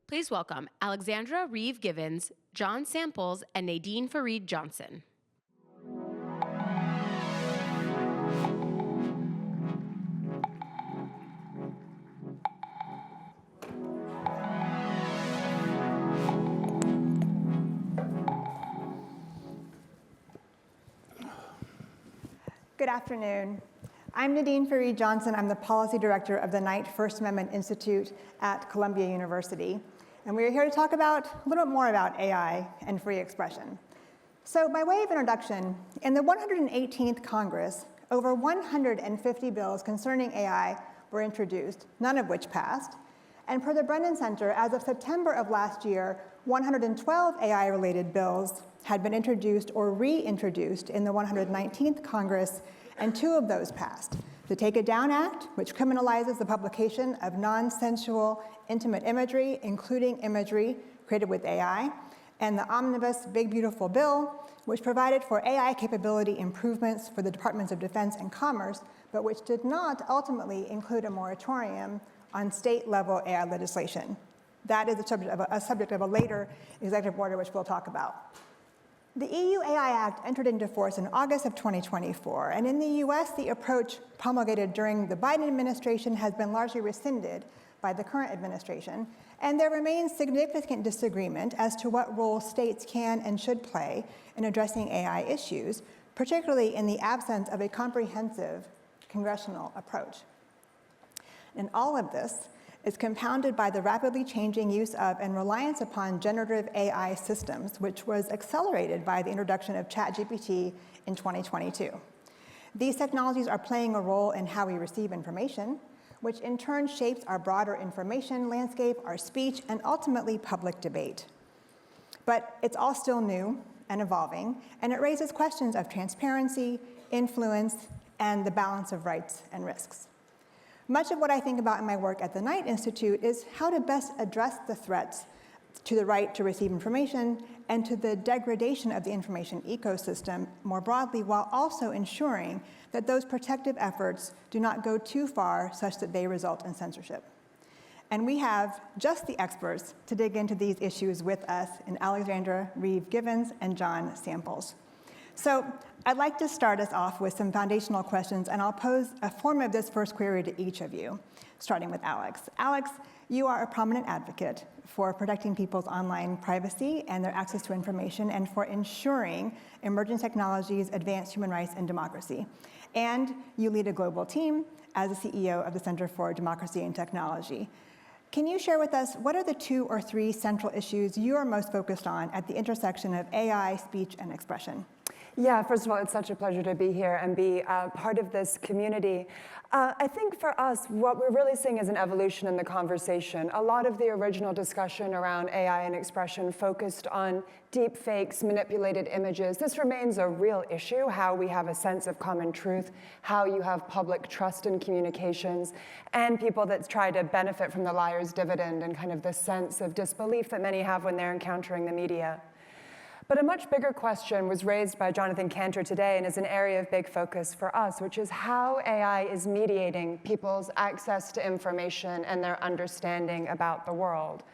Please welcome Alexandra Reeve Givens, John Samples, and Nadine Farid Johnson. Good afternoon. I'm Nadine Farid Johnson. I'm the Policy Director of the Knight First Amendment Institute at Columbia University. And we're here to talk about a little bit more about AI and free expression. So by way of introduction, in the 118th Congress, over 150 bills concerning AI were introduced, none of which passed. And per the Brennan Center, as of September of last year, 112 AI-related bills had been introduced or reintroduced in the 119th Congress, and 2 of those passed. The Take It Down Act, which criminalizes the publication of non-sensual, intimate imagery, including imagery created with AI, and the Omnibus Big Beautiful Bill, which provided for AI capability improvements for the Departments of Defense and Commerce, but which did not ultimately include a moratorium on state-level AI legislation. That is a subject of a later executive order, which we'll talk about. The EU AI Act entered into force in August of 2024, and in the US, the approach promulgated during the Biden administration has been largely rescinded by the current administration, and there remains significant disagreement as to what role states can and should play in addressing AI issues, particularly in the absence of a comprehensive congressional approach. And all of this is compounded by the rapidly changing use of and reliance upon generative AI systems, which was accelerated by the introduction of ChatGPT in 2022. These technologies are playing a role in how we receive information, which in turn shapes our broader information landscape, our speech, and ultimately public debate. But it's all still new and evolving, and it raises questions of transparency, influence, and the balance of rights and risks. Much of what I think about in my work at the Knight Institute is how to best address the threats to the right to receive information and to the degradation of the information ecosystem more broadly, while also ensuring that those protective efforts do not go too far such that they result in censorship. And we have just the experts to dig into these issues with us in Alexandra Reeve Givens and John Samples. So I'd like to start us off with some foundational questions, and I'll pose a form of this first query to each of you, starting with Alex. Alex, you are a prominent advocate for protecting people's online privacy and their access to information, and for ensuring emerging technologies advance human rights and democracy. And you lead a global team as the CEO of the Center for Democracy and Technology. Can you share with us what are the 2 or 3 central issues you are most focused on at the intersection of AI, speech, and expression? Yeah, first of all, it's such a pleasure to be here and be part of this community. I think for us, what we're really seeing is an evolution in the conversation. A lot of the original discussion around AI and expression focused on deep fakes, manipulated images. This remains a real issue, how we have a sense of common truth, how you have public trust in communications, and people that try to benefit from the liar's dividend and kind of the sense of disbelief that many have when they're encountering the media. But a much bigger question was raised by Jonathan Cantor today and is an area of big focus for us, which is how AI is mediating people's access to information and their understanding about the world.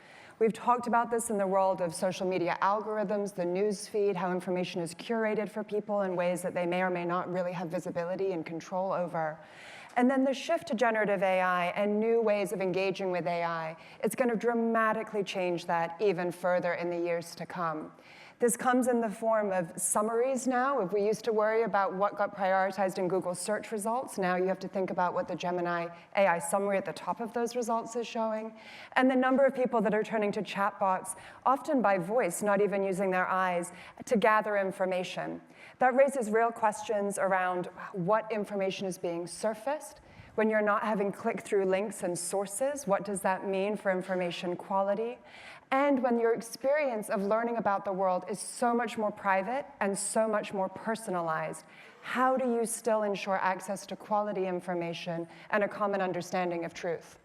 We've talked about this in the world of social media algorithms, the news feed, how information is curated for people in ways that they may or may not really have visibility and control over. And then the shift to generative AI and new ways of engaging with AI, it's going to dramatically change that even further in the years to come. This comes in the form of summaries now. If we used to worry about what got prioritized in Google search results, now you have to think about what the Gemini AI summary at the top of those results is showing. And the number of people that are turning to chatbots, often by voice, not even using their eyes, to gather information. That raises real questions around what information is being surfaced. When you're not having click-through links and sources, what does that mean for information quality? And when your experience of learning about the world is so much more private and so much more personalized, how do you still ensure access to quality information and a common understanding of truth?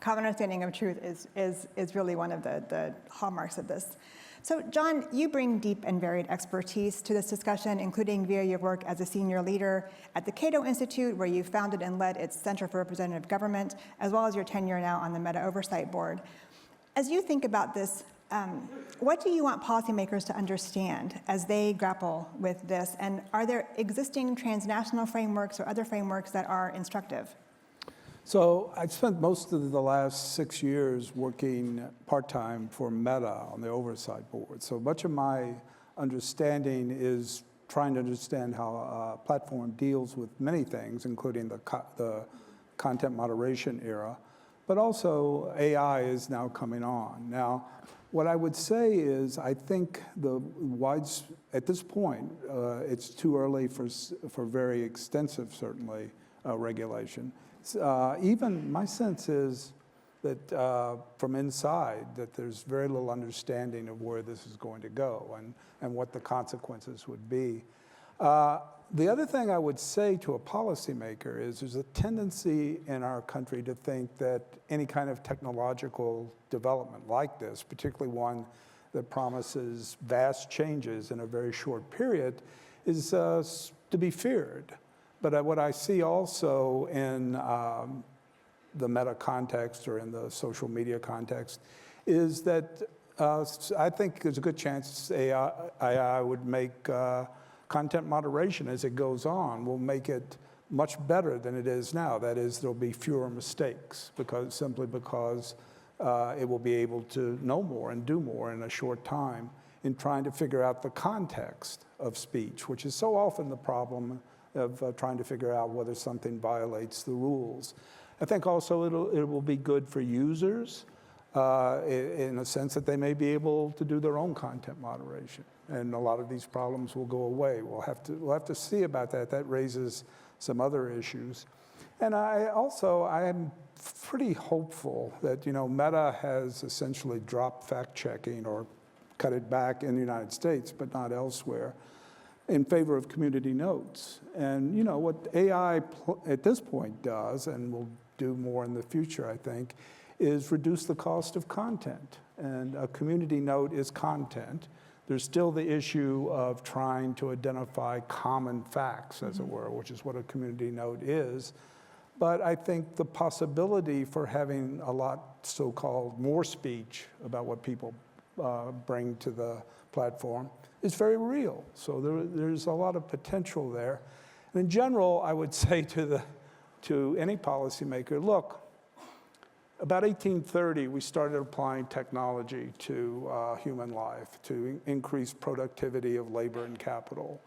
Common understanding of truth is really one of the hallmarks of this. So John, you bring deep and varied expertise to this discussion, including via your work as a senior leader at the Cato Institute, where you founded and led its Center for Representative Government, as well as your tenure now on the Meta Oversight Board. As you think about this, what do you want policymakers to understand as they grapple with this? And are there existing transnational frameworks or other frameworks that are instructive? So I spent most of the last 6 years working part-time for Meta on the oversight board. So much of my understanding is trying to understand how a platform deals with many things, including the content moderation era, but also AI is now coming on. Now, what I would say is I think at this point, it's too early for very extensive, certainly, regulation. Even my sense is that from inside, that there's very little understanding of where this is going to go and what the consequences would be. The other thing I would say to a policymaker is there's a tendency in our country to think that any kind of technological development like this, particularly one that promises vast changes in a very short period, is to be feared. But what I see also in the Meta context or in the social media context is that I think there's a good chance AI would make content moderation as it goes on will make it much better than it is now. That is, there'll be fewer mistakes simply because it will be able to know more and do more in a short time in trying to figure out the context of speech, which is so often the problem of trying to figure out whether something violates the rules. I think also it will be good for users in the sense that they may be able to do their own content moderation. And a lot of these problems will go away. We'll have to see about that. That raises some other issues. And I am pretty hopeful that, Meta has essentially dropped fact-checking or cut it back in the United States, but not elsewhere, in favor of community notes. And, what AI at this point does, and will do more in the future, I think, is reduce the cost of content. And a community note is content. There's still the issue of trying to identify common facts, as it were, which is what a community note is. But I think the possibility for having a lot so-called more speech about what people bring to the platform is very real. So there's a lot of potential there. And in general, I would say to any policymaker, look, about 1830, we started applying technology to human life to increase productivity of labor and capital.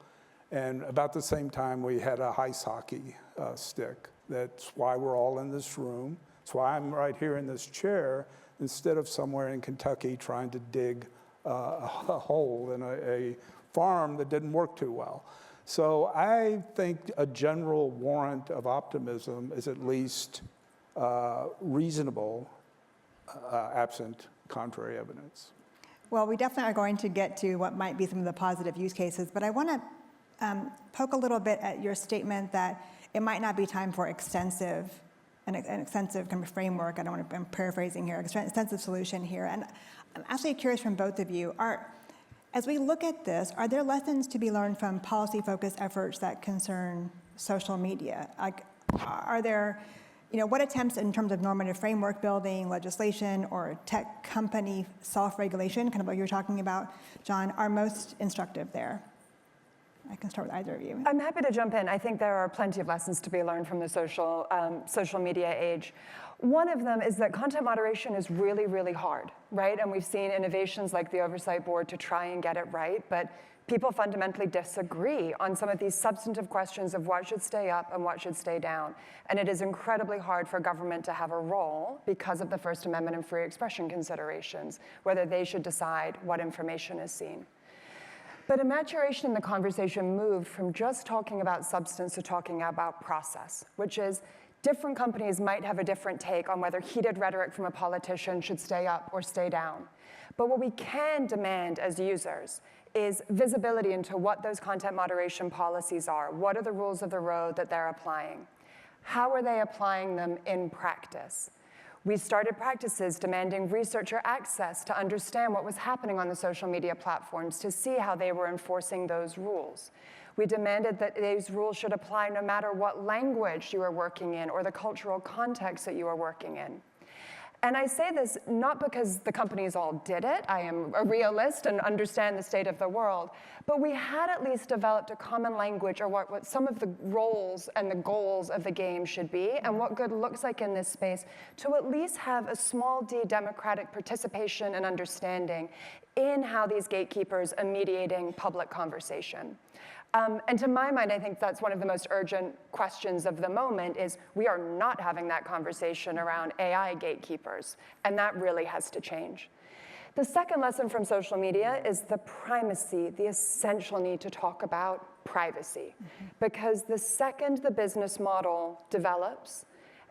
And about the same time, we had a ice hockey stick. That's why we're all in this room. That's why I'm right here in this chair instead of somewhere in Kentucky trying to dig a hole in a farm that didn't work too well. So I think a general warrant of optimism is at least reasonable, absent contrary evidence. Well, we definitely are going to get to what might be some of the positive use cases, but I want to poke a little bit at your statement that it might not be time for an extensive kind of framework. I'm paraphrasing here, extensive solution here. And I'm actually curious from both of you, as we look at this, are there lessons to be learned from policy-focused efforts that concern social media? Like, are there, what attempts in terms of normative framework building, legislation, or tech company self-regulation, kind of what you're talking about, John, are most instructive there? I can start with either of you. I'm happy to jump in. I think there are plenty of lessons to be learned from the social media age. One of them is that content moderation is really, really hard, right? And we've seen innovations like the Oversight Board to try and get it right, but people fundamentally disagree on some of these substantive questions of what should stay up and what should stay down. And it is incredibly hard for government to have a role because of the First Amendment and free expression considerations, whether they should decide what information is seen. But a maturation in the conversation moved from just talking about substance to talking about process, which is different companies might have a different take on whether heated rhetoric from a politician should stay up or stay down. But what we can demand as users is visibility into what those content moderation policies are. What are the rules of the road that they're applying? How are they applying them in practice? We started practices demanding researcher access to understand what was happening on the social media platforms, to see how they were enforcing those rules. We demanded that these rules should apply no matter what language you are working in or the cultural context that you are working in. And I say this not because the companies all did it. I am a realist and understand the state of the world. But we had at least developed a common language, or what some of the roles and the goals of the game should be, and what good looks like in this space, to at least have a small d democratic participation and understanding in how these gatekeepers are mediating public conversation. And to my mind, I think that's one of the most urgent questions of the moment is we are not having that conversation around AI gatekeepers, and that really has to change. The second lesson from social media is the primacy, the essential need to talk about privacy. Because the second the business model develops,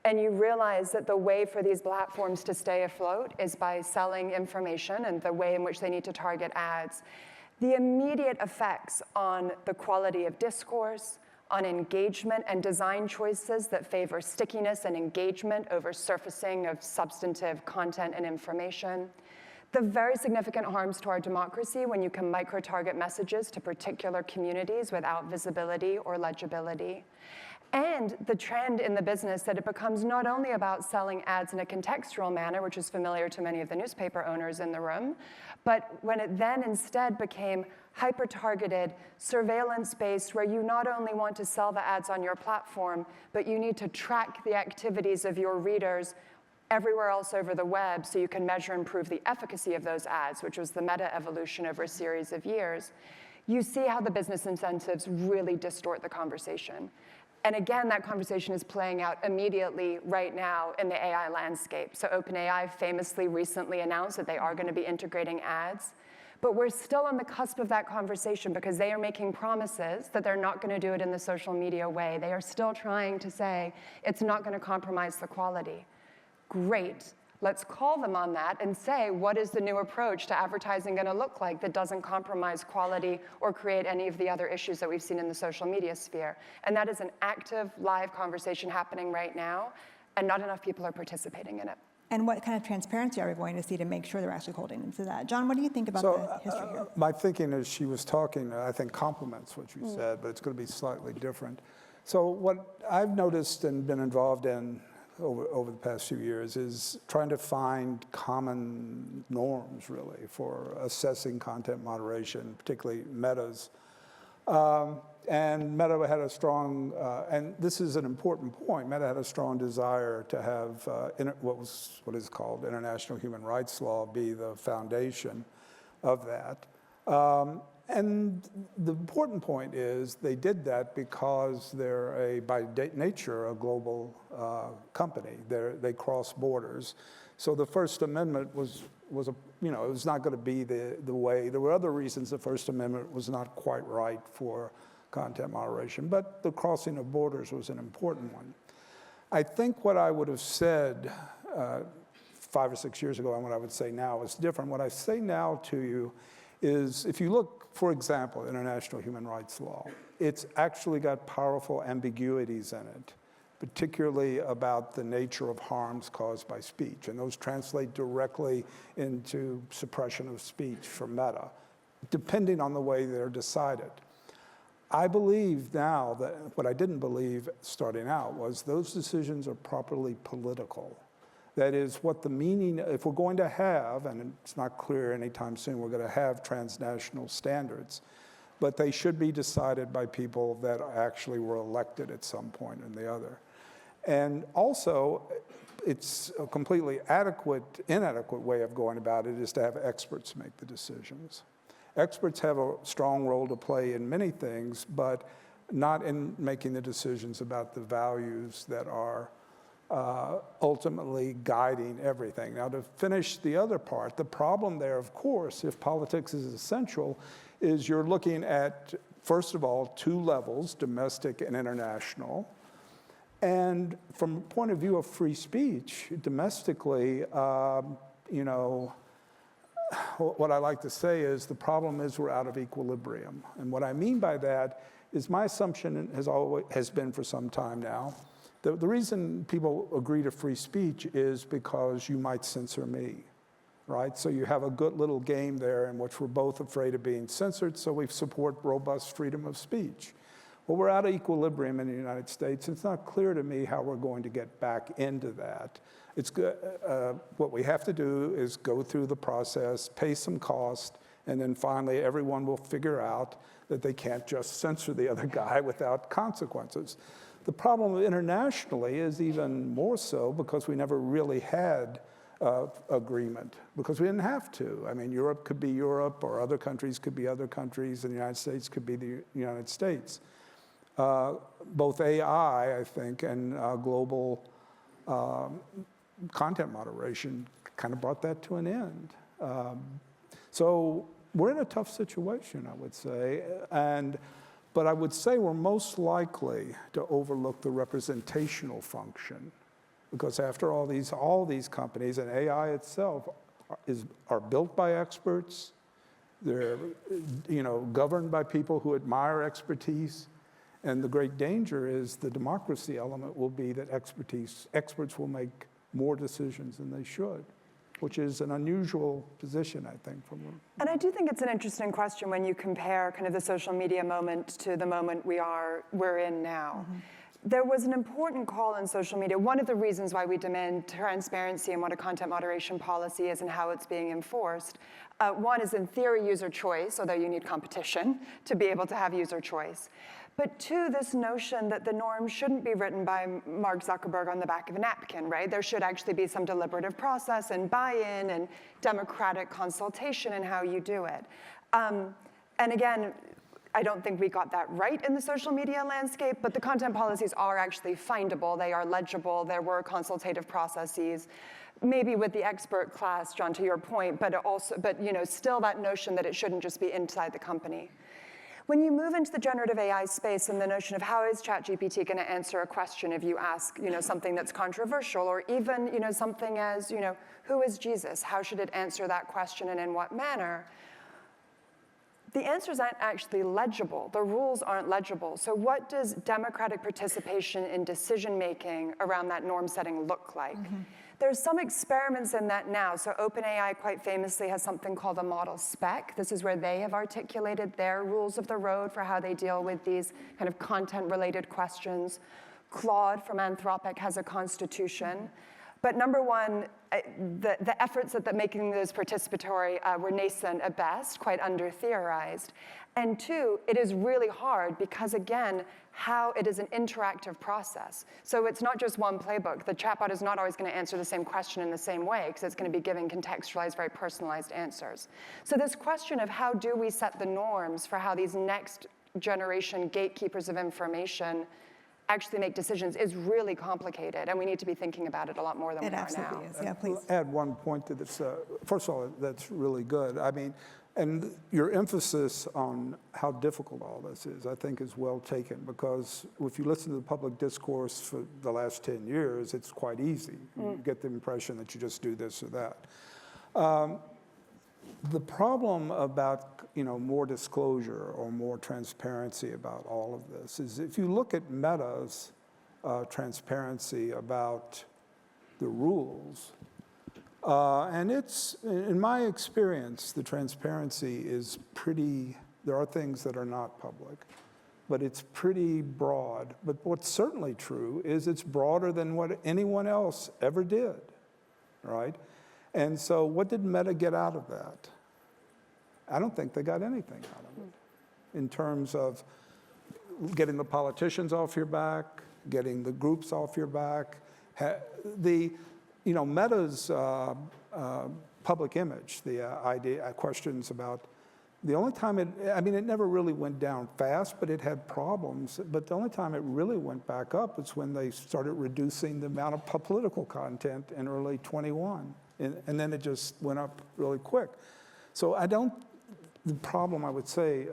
and you realize that the way for these platforms to stay afloat is by selling information and the way in which they need to target ads, the immediate effects on the quality of discourse, on engagement and design choices that favor stickiness and engagement over surfacing of substantive content and information, the very significant harms to our democracy when you can micro-target messages to particular communities without visibility or legibility, and the trend in the business that it becomes not only about selling ads in a contextual manner, which is familiar to many of the newspaper owners in the room, but when it then instead became hyper-targeted, surveillance-based, where you not only want to sell the ads on your platform, but you need to track the activities of your readers everywhere else over the web so you can measure and prove the efficacy of those ads, which was the meta evolution over a series of years, you see how the business incentives really distort the conversation. And again, that conversation is playing out immediately right now in the AI landscape. So OpenAI famously recently announced that they are going to be integrating ads. But we're still on the cusp of that conversation because they are making promises that they're not going to do it in the social media way. They are still trying to say it's not going to compromise the quality. Great. Let's call them on that and say, what is the new approach to advertising going to look like that doesn't compromise quality or create any of the other issues that we've seen in the social media sphere? And that is an active, live conversation happening right now, and not enough people are participating in it. And what kind of transparency are we going to see to make sure they're actually holding them to that? John, what do you think about the history here? My thinking as she was talking, I think complements what you said, but it's going to be slightly different. So what I've noticed and been involved in over the past few years is trying to find common norms, really, for assessing content moderation, particularly Meta's. And Meta had a strong, and this is an important point, Meta had a strong desire to have what is called international human rights law be the foundation of that. And the important point is they did that because they're by nature a global company. They cross borders. So the First Amendment was it was not going to be the way. There were other reasons the First Amendment was not quite right for content moderation, but the crossing of borders was an important one. I think what I would have said 5 or 6 years ago and what I would say now is different. What I say now to you is if you look, for example, international human rights law, it's actually got powerful ambiguities in it, particularly about the nature of harms caused by speech. And those translate directly into suppression of speech for Meta, depending on the way they're decided. I believe now that what I didn't believe starting out was those decisions are properly political. That is what the meaning, if we're going to have, and it's not clear anytime soon we're going to have transnational standards, but they should be decided by people that actually were elected at some point or the other. And also, it's a completely inadequate way of going about it is to have experts make the decisions. Experts have a strong role to play in many things, but not in making the decisions about the values that are ultimately guiding everything. Now, to finish the other part, the problem there, of course, if politics is essential, is you're looking at, first of all, 2 levels, domestic and international. And from the point of view of free speech, domestically, what I like to say is the problem is we're out of equilibrium. And what I mean by that is my assumption has been for some time now, the reason people agree to free speech is because you might censor me, right? So you have a good little game there in which we're both afraid of being censored, so we support robust freedom of speech. Well, we're out of equilibrium in the United States. It's not clear to me how we're going to get back into that. It's good. What we have to do is go through the process, pay some cost, and then finally everyone will figure out that they can't just censor the other guy without consequences. The problem internationally is even more so because we never really had agreement, because we didn't have to. I mean, Europe could be Europe, or other countries could be other countries, and the United States could be the United States. Both AI, I think, and global content moderation kind of brought that to an end. So we're in a tough situation, I would say, but I would say we're most likely to overlook the representational function, because after all these companies and AI itself are built by experts. They're governed by people who admire expertise. And the great danger is the democracy element will be that experts will make more decisions than they should, which is an unusual position, I think, from them. And I do think it's an interesting question when you compare kind of the social media moment to the moment we're in now. Mm-hmm. There was an important call in social media. One of the reasons why we demand transparency in what a content moderation policy is and how it's being enforced. One is, in theory, user choice, although you need competition to be able to have user choice. But two, this notion that the norm shouldn't be written by Mark Zuckerberg on the back of a napkin, right? There should actually be some deliberative process and buy-in and democratic consultation in how you do it. And again, I don't think we got that right in the social media landscape, but the content policies are actually findable. They are legible. There were consultative processes, maybe with the expert class, John, to your point, but still that notion that it shouldn't just be inside the company. When you move into the generative AI space and the notion of how is ChatGPT going to answer a question if you ask, something that's controversial, or even, something as, who is Jesus? How should it answer that question and in what manner? The answers aren't actually legible. The rules aren't legible. So what does democratic participation in decision-making around that norm setting look like? Mm-hmm. There's some experiments in that now. So OpenAI quite famously has something called a model spec. This is where they have articulated their rules of the road for how they deal with these kind of content-related questions. Claude from Anthropic has a constitution. But number one, the efforts at making those participatory were nascent at best, quite under-theorized. And two, it is really hard because, again, how it is an interactive process. So it's not just one playbook. The chatbot is not always going to answer the same question in the same way because it's going to be giving contextualized, very personalized answers. So this question of how do we set the norms for how these next generation gatekeepers of information actually make decisions is really complicated, and we need to be thinking about it a lot more than we are now. It absolutely is. Yeah, please. I'll add one point to this. First of all, that's really good. I mean, and your emphasis on how difficult all this is, I think, is well taken, because if you listen to the public discourse for the last 10 years, it's quite easy. You get the impression that you just do this or that. The problem about more disclosure or more transparency about all of this is if you look at Meta's transparency about the rules, and it's, in my experience, the transparency is pretty, there are things that are not public, but it's pretty broad. But what's certainly true is it's broader than what anyone else ever did, right? And so what did Meta get out of that? I don't think they got anything out of it in terms of getting the politicians off your back, getting the groups off your back. Meta's public image, the questions about, the only time it never really went down fast, but it had problems. But the only time it really went back up is when they started reducing the amount of political content in early 21. And then it just went up really quick. So the problem, I would say,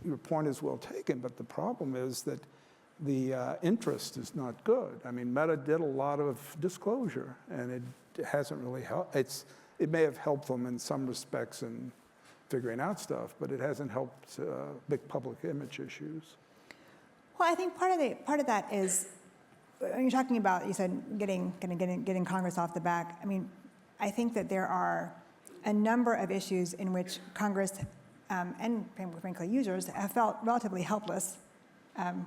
your point is well taken, but the problem is that the interest is not good. I mean, Meta did a lot of disclosure, and it hasn't really helped. It may have helped them in some respects in figuring out stuff, but it hasn't helped big public image issues. Well, I think part of that is, when you're talking about, you said getting Congress off the back. I mean, I think that there are a number of issues in which Congress and frankly users have felt relatively helpless,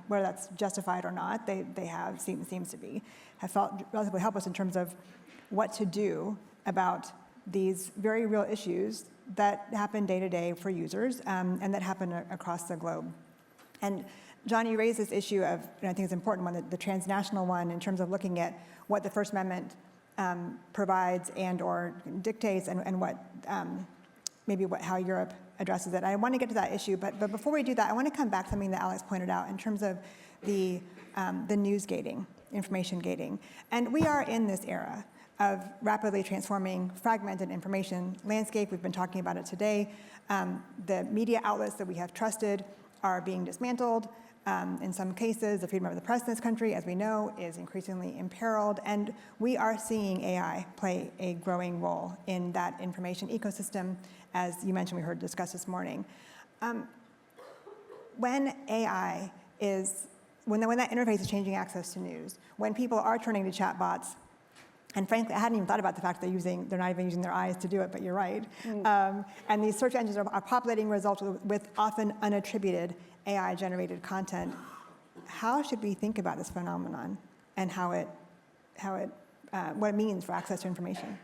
whether that's justified or not. They have, seems to be, have felt relatively helpless in terms of what to do about these very real issues that happen day to day for users and that happen across the globe. And John, you raised this issue of, and I think it's an important one, the transnational one, in terms of looking at what the First Amendment provides and or dictates, and what how Europe addresses it. I want to get to that issue, but before we do that, I want to come back to something that Alex pointed out in terms of the news gating, information gating. And we are in this era of rapidly transforming fragmented information landscape. We've been talking about it today. The media outlets that we have trusted are being dismantled. In some cases, the freedom of the press in this country, as we know, is increasingly imperiled, and we are seeing AI play a growing role in that information ecosystem, as you mentioned we heard discussed this morning. When that interface is changing access to news, when people are turning to chatbots, and frankly, I hadn't even thought about the fact they're not even using their eyes to do it, but you're right. And these search engines are populating results with often unattributed AI-generated content. How should we think about this phenomenon and what it means for access to information?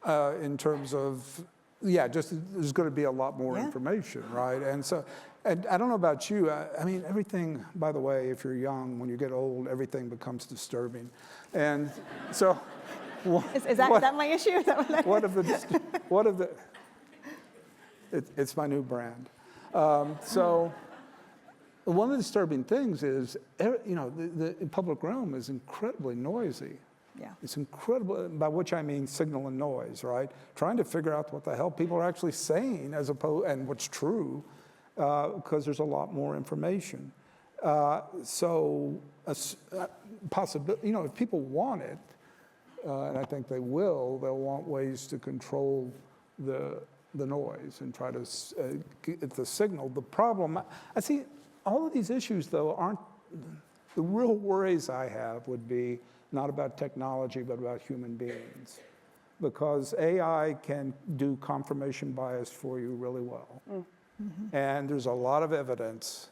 In terms of, just there's going to be a lot more information, right? And so, and I don't know about you, I mean, everything, by the way, if you're young, when you get old, everything becomes disturbing. And so, is that my issue? Is that it's my new brand. So one of the disturbing things is, the public realm is incredibly noisy. Yeah. It's incredible, by which I mean signal and noise, right? Trying to figure out what the hell people are actually saying and what's true, because there's a lot more information. So possibility, if people want it, and I think they will, they'll want ways to control the noise and try to get the signal. The problem, I see all of these issues, though, aren't, the real worries I have would be not about technology, but about human beings. Because AI can do confirmation bias for you really well. Mm-hmm. And there's a lot of evidence,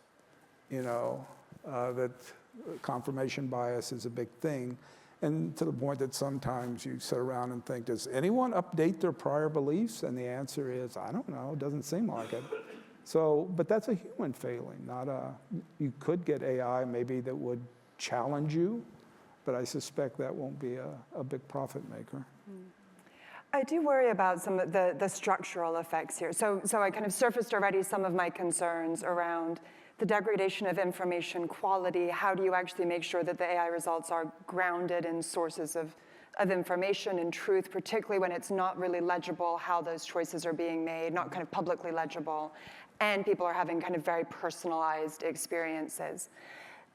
that confirmation bias is a big thing. And to the point that sometimes you sit around and think, does anyone update their prior beliefs? And the answer is, I don't know, it doesn't seem like it. So, but that's a human failing, you could get AI maybe that would challenge you, but I suspect that won't be a big profit maker. I do worry about some of the structural effects here. So I kind of surfaced already some of my concerns around the degradation of information quality. How do you actually make sure that the AI results are grounded in sources of information and truth, particularly when it's not really legible how those choices are being made, not kind of publicly legible, and people are having kind of very personalized experiences.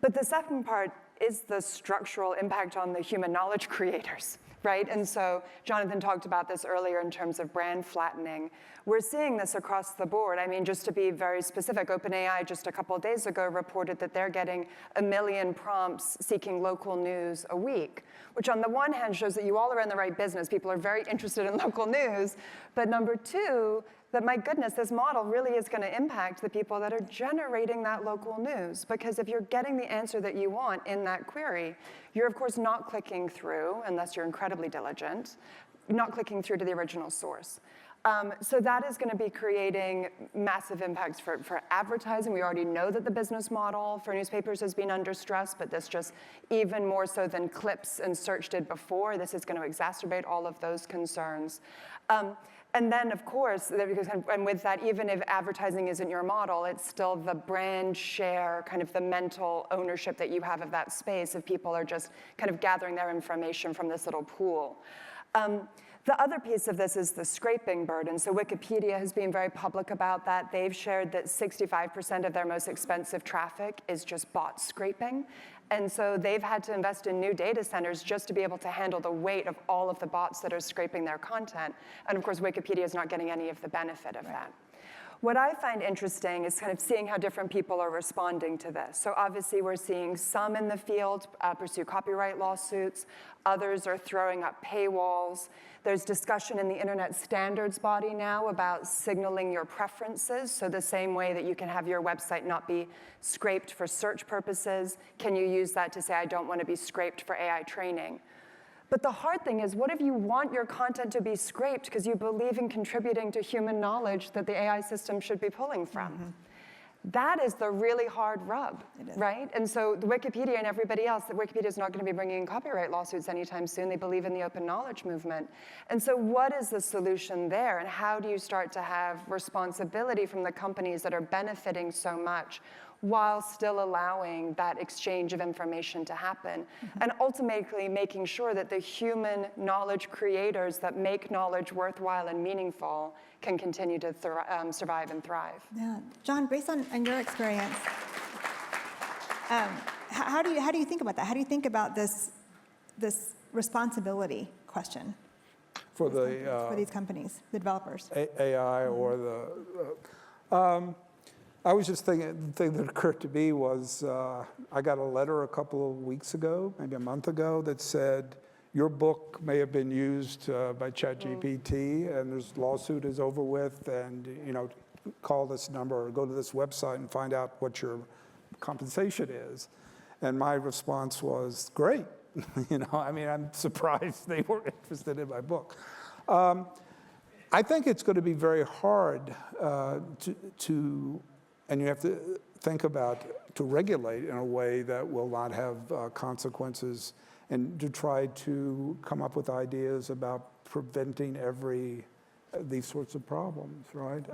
But the second part is the structural impact on the human knowledge creators, right? And so Jonathan talked about this earlier in terms of brand flattening. We're seeing this across the board. I mean, just to be very specific, OpenAI just a couple of days ago reported that they're getting 1 million prompts seeking local news a week, which on the one hand shows that you all are in the right business. People are very interested in local news. But number two, that my goodness, this model really is going to impact the people that are generating that local news. Because if you're getting the answer that you want in that query, you're of course not clicking through, unless you're incredibly diligent, not clicking through to the original source. So that is going to be creating massive impacts for advertising. We already know that the business model for newspapers has been under stress, but this just even more so than clips and search did before. This is going to exacerbate all of those concerns. And then, of course, and with that, even if advertising isn't your model, it's still the brand share, kind of the mental ownership that you have of that space if people are just kind of gathering their information from this little pool. The other piece of this is the scraping burden. So Wikipedia has been very public about that. They've shared that 65% of their most expensive traffic is just bot scraping. And so they've had to invest in new data centers just to be able to handle the weight of all of the bots that are scraping their content. And of course, Wikipedia is not getting any of the benefit of that. What I find interesting is kind of seeing how different people are responding to this. So obviously, we're seeing some in the field pursue copyright lawsuits. Others are throwing up paywalls. There's discussion in the Internet Standards Body now about signaling your preferences. So the same way that you can have your website not be scraped for search purposes, can you use that to say, I don't want to be scraped for AI training? But the hard thing is, what if you want your content to be scraped because you believe in contributing to human knowledge that the AI system should be pulling from? That is the really hard rub, right? And so the Wikipedia and everybody else, that Wikipedia is not going to be bringing in copyright lawsuits anytime soon. They believe in the open knowledge movement. And so what is the solution there? And how do you start to have responsibility from the companies that are benefiting so much while still allowing that exchange of information to happen? And ultimately making sure that the human knowledge creators that make knowledge worthwhile and meaningful can continue to survive and thrive. Yeah, John, based on your experience, how do you think about that? How do you think about this responsibility question For for these companies, the developers? AI or the, I was just thinking, the thing that occurred to me was I got a letter a couple of weeks ago, maybe a month ago, that said, your book may have been used by ChatGPT, and this lawsuit is over with, and call this number or go to this website and find out what your compensation is. And my response was, great. I mean, I'm surprised they were interested in my book. I think it's going to be very hard and you have to think about, to regulate in a way that will not have consequences, and to try to come up with ideas about preventing these sorts of problems, right?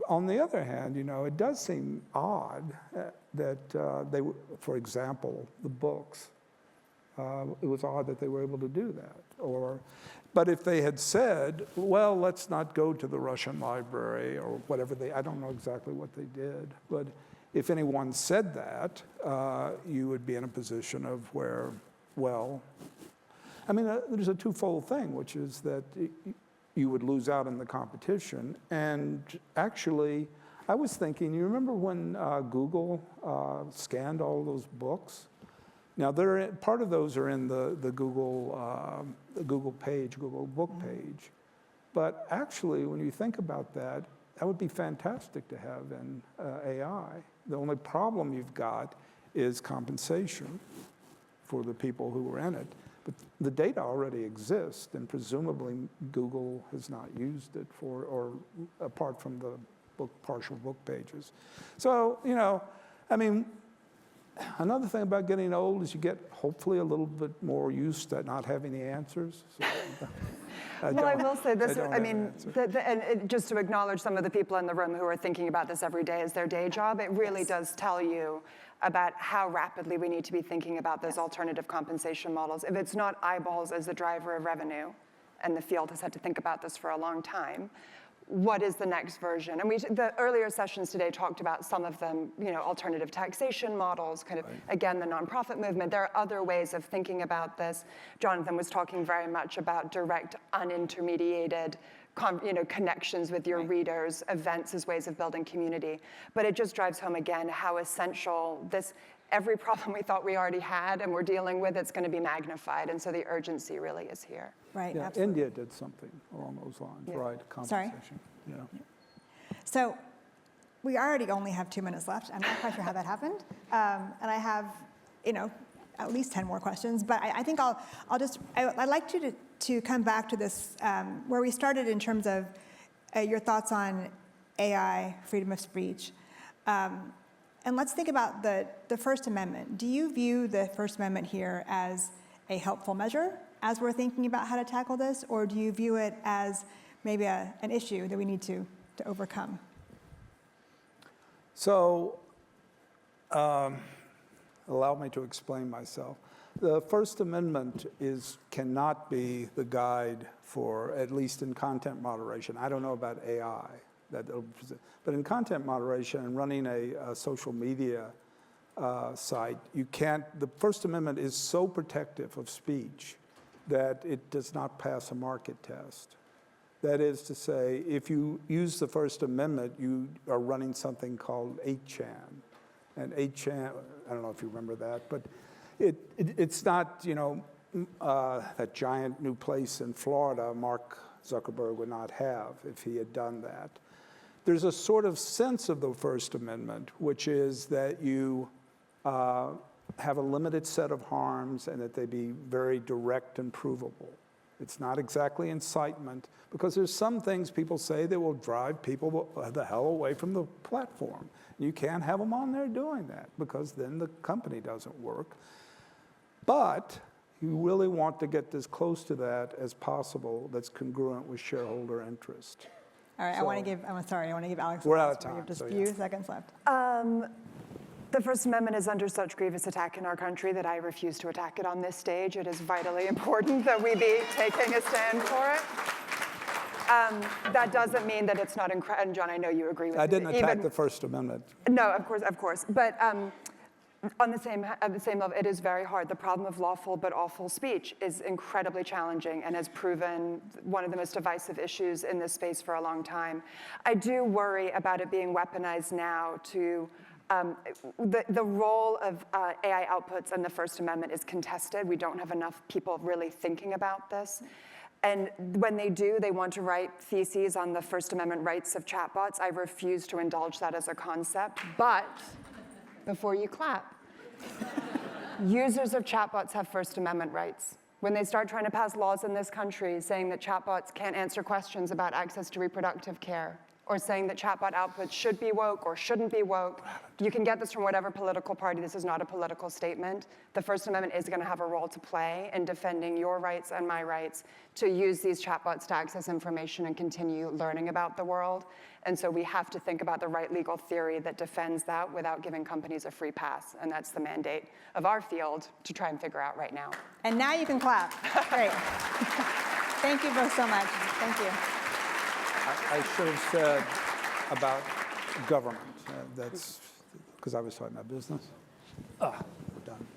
On the other hand, it does seem odd that for example, the books, it was odd that they were able to do that. But if they had said, well, let's not go to the Russian library or whatever I don't know exactly what they did, but if anyone said that, you would be in a position of where, well, I mean, there's a twofold thing, which is that you would lose out in the competition. And actually, I was thinking, you remember when Google scanned all those books? Now, part of those are in the Google page, Google book page. But actually, when you think about that, that would be fantastic to have in AI. The only problem you've got is compensation for the people who were in it. But the data already exists, and presumably Google has not used it or apart from the partial book pages. So, I mean, another thing about getting old is you get hopefully a little bit more used to not having the answers. So, well, I will say this, and just to acknowledge some of the people in the room who are thinking about this every day as their day job, it really does tell you about how rapidly we need to be thinking about those alternative compensation models. If it's not eyeballs as the driver of revenue, and the field has had to think about this for a long time, what is the next version? And the earlier sessions today talked about some of them, alternative taxation models, kind of, again, the nonprofit movement. There are other ways of thinking about this. Jonathan was talking very much about direct, unintermediated connections with your readers, events as ways of building community. But it just drives home again how essential every problem we thought we already had and we're dealing with, it's going to be magnified. And so the urgency really is here. Right, yeah, absolutely. India did something along those lines, right? Sorry? Yeah. So we already only have 2 minutes left. I'm not quite sure how that happened. And I have, at least 10 more questions. But I think I'd like you to come back to this, where we started in terms of your thoughts on AI, freedom of speech. And let's think about the First Amendment. Do you view the First Amendment here as a helpful measure as we're thinking about how to tackle this, or do you view it as maybe an issue that we need to overcome? So, allow me to explain myself. The First Amendment cannot be the guide for, at least in content moderation. I don't know about AI, but in content moderation and running a social media site, the First Amendment is so protective of speech that it does not pass a market test. That is to say, if you use the First Amendment, you are running something called 8chan. And 8chan, I don't know if you remember that, but it's not, that giant new place in Florida Mark Zuckerberg would not have if he had done that. There's a sort of sense of the First Amendment, which is that you have a limited set of harms and that they be very direct and provable. It's not exactly incitement, because there's some things people say that will drive people the hell away from the platform. You can't have them on there doing that, because then the company doesn't work. But you really want to get as close to that as possible that's congruent with shareholder interest. All right, So- I want to give Alex. We're out of We have time, just so a yeah. few seconds left. The First Amendment is under such grievous attack in our country that I refuse to attack it on this stage. It is vitally important that we be taking a stand for it. That doesn't mean that it's not incredible. And John, I know you agree with me. I didn't attack the First Amendment. No, of course. But at the same level, it is very hard. The problem of lawful but awful speech is incredibly challenging and has proven one of the most divisive issues in this space for a long time. I do worry about it being weaponized now to the role of AI outputs in the First Amendment is contested. We don't have enough people really thinking about this. And when they do, they want to write theses on the First Amendment rights of chatbots. I refuse to indulge that as a concept. But before you clap, users of chatbots have First Amendment rights. When they start trying to pass laws in this country saying that chatbots can't answer questions about access to reproductive care, or saying that chatbot outputs should be woke or shouldn't be woke. You can get this from whatever political party. This is not a political statement. The First Amendment is going to have a role to play in defending your rights and my rights to use these chatbots to access information and continue learning about the world. And so we have to think about the right legal theory that defends that without giving companies a free pass. And that's the mandate of our field to try and figure out right now. And now you can clap. Great. Thank you both so much. Thank you. I should have said about government. That's because I was talking about business. We're done.